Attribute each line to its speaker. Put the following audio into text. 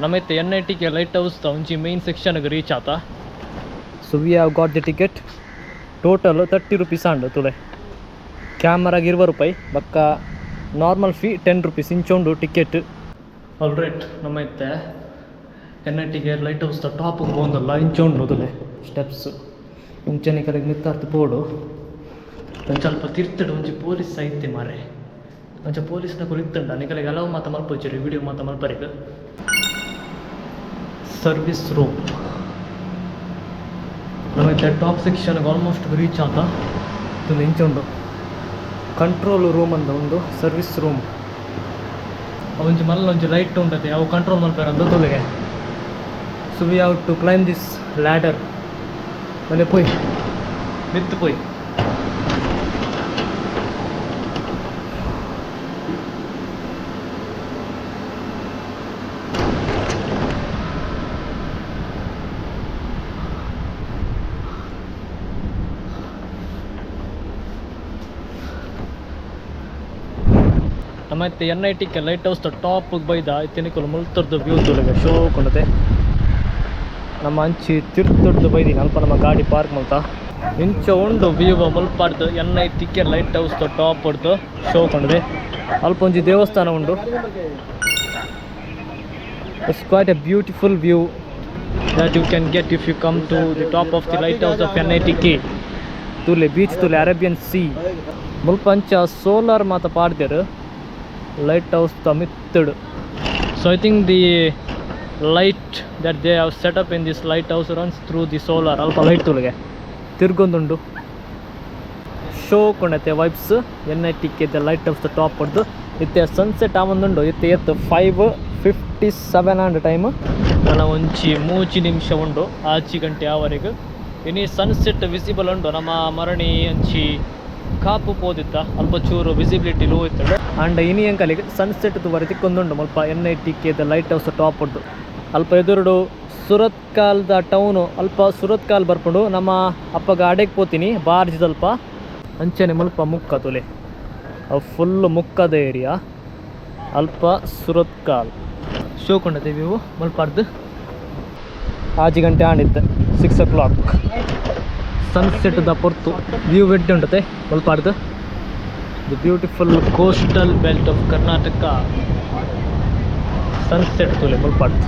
Speaker 1: ನಮ್ಮೈತೆ NITK lighthouse ಒಂಜಿ main ಸೆಕ್ಷನ್ಗೆ reach ಆತ. So we have got the ticket. Total 30 rupees ಅಂಡು ತುಲೆ. ಕ್ಯಾಮರಾಗೆ 20 ರೂಪಾಯಿ ಬಕ್ಕ ನಾರ್ಮಲ್ ಫೀ 10 ರೂಪೀಸ್ ಇಂಚೊಂಡು ಟಿಕೆಟ್. ಆಲ್ ರೈಟ್, ನಮ್ಮೈತೆ NITK ಲೈಟ್ ಹೌಸ್ ಟಾಪ್ಗೆ ಹೋಗಲ್ಲ ಇಂಚೊಂಡು ತುಲೆ ಸ್ಟೆಪ್ಸ್ ಇಂಚನಿ ಕಡೆಗೆ ನಿತ್ತಾರ್ತು ಪೋಡು ಒಂದು ಸ್ವಲ್ಪ ತಿರ್ತಡು ಒಂಜಿ ಪೊಲೀಸ್ ಐತೆ ಮಾರೆ ಒಂಚ ಪೊಲೀಸ್ನ ಕುರಿತಂಡ ನಿಕಲೆಗೆ ಹಲವು ಮಾತ ಮಲ್ಪೋಚರಿ ವಿಡಿಯೋ ಮಾತ ಮಲ್ಪರಿಗ. ಸರ್ವಿಸ್ ರೂಮ್ ನಮಗೆ ಟಾಪ್ ಸೆಕ್ಷನ್ಗೆ ಆಲ್ಮೋಸ್ಟ್ ರೀಚ್ ಆತ. ಇದು ಇಂಚುಂಡು ಕಂಟ್ರೋಲ್ ರೂಮ್ ಅಂತ ಒಂದು ಸರ್ವಿಸ್ ರೂಮ್. ಒಂಜಿ ಮಲ್ಲ ಒಂಜಿ ಲೈಟ್ ಉಂಟತೆ ಅವು ಕಂಟ್ರೋಲ್ ಮಲ್ಪೇರ ಅಂತ ತೊಲೆಗೆ. So we have to climb this ladder. ಮನೆ ಪೋಯ್ ಮಿತ್ತು ಪೋಯ್ ನಮ್ಮತ್ತೆ NITK ಲೈಟ್ ಹೌಸ್ ಟಾಪ್ಗೆ ಬೈದ ತಿನಿಕಲು ಮುಲ್ತರ್ದು ವ್ಯೂ ತೊಲೆಗೆ ಶೋ ಕೊಂಡತೆ. ನಮ್ಮ ಅಂಚಿ ತಿರ್ತುಡ್ದು ಬೈದೀನಿ ಅಲ್ಪ ನಮ್ಮ ಗಾಡಿ ಪಾರ್ಕ್ ಮಾಡ್ತಾ ಇಂಚ ಉಂಡು ವ್ಯೂ ಮುಲ್ಪಾಡ್ದು NITK ಲೈಟ್ ಹೌಸ್ ಟಾಪ್ ಹೊಡ್ದು ಶೋ ಕೊಂಡದೆ. ಅಲ್ಪ ಒಂಜಿ ದೇವಸ್ಥಾನ ಉಂಡು. It's quite a beautiful view that you can get if you come to the top of the lighthouse of NITK. ತುಲೆ ಬೀಚ್ ತುಲೆ ಅರೇಬಿಯನ್ ಸೀ ಮುಲ್ಪ ಅಂಚ ಸೋಲಾರ್ ಮಾತ ಪಾಡ್ದೇರು ಲೈಟ್ ಹೌಸ್ ಮಿತ್ತಡು. So I think the light that they have set up in this lighthouse runs through the solar. ಅಲ್ಪ light ತುಲೆಗೆ ತಿರ್ಗೊಂದುಂಡು ಶೋ ಕೊಂಡತೆ vibes NITK lighthouse top ಹೊಡ್ದು ಇತ್ತೆ ಸನ್ಸೆಟ್ ಆವೊಂದುಂಡು. ಇತ್ತೆ ಎತ್ತು 5:57 ಅಂಡ್ ಟೈಮ್ ನನ್ನ ಒಂಚಿ 3 ನಿಮಿಷ ಉಂಡು 6 ಗಂಟೆ ಆವರೆಗೆ ಇನಿ ಸನ್ಸೆಟ್ ವಿಸಿಬಲ್ ಉಂಡು. ನಮ್ಮ ಮರಣಿ ಅಂಚಿ ಕಾಪು ಪೋದಿತ್ತ ಅಲ್ಪ ಚೂರು ವಿಸಿಬಿಲಿಟಿ ಲೋ ಇತ್ತು ಆ್ಯಂಡ್ ಇನಿ ಅಂಕಲಿಗೆ ಸನ್ಸೆಟ್ ತುವರೆ ತಿಕ್ಕೊಂದುಂಡು ಮಲ್ಪ NITK ಲೈಟ್ ಹೌಸ್ ಟಾಪ್ ಹೊಡ್ದು. ಅಲ್ಪ ಎದುರುಡು ಸುರತ್ಕಲ್ದ ಟೌನು ಅಲ್ಪ ಸುರತ್ಕಲ್ ಬರ್ಕೊಂಡು ನಮ್ಮ ಅಪ್ಪಗ ಅಡೆಗೆ ಪೋತೀನಿ ಬಾರ್ಜ್ ಸ್ವಲ್ಪ ಅಂಚನೆ ಮುಲ್ಪ ಮುಕ್ಕ ತುಲೆ ಅವು ಫುಲ್ಲು ಮುಕ್ಕದ ಏರಿಯಾ ಅಲ್ಪ ಸುರತ್ಕಲ್ ಶೋ ಕೊಂಡತೆ ವ್ಯೂ ಮಲ್ಪಾರ್ದು 6 ಗಂಟೆ ಆಣಿದ್ದೆ 6 o'clock ಸನ್ಸೆಟ್ ದ ಪೊರ್ತು ವ್ಯೂ ವೆಡ್ ಉಂಟತೆ ಮಲ್ಪಾರ್ದು. The beautiful coastal belt of Karnataka sunset ತುಲೆ ಮಲ್ಪಾರ್ದು.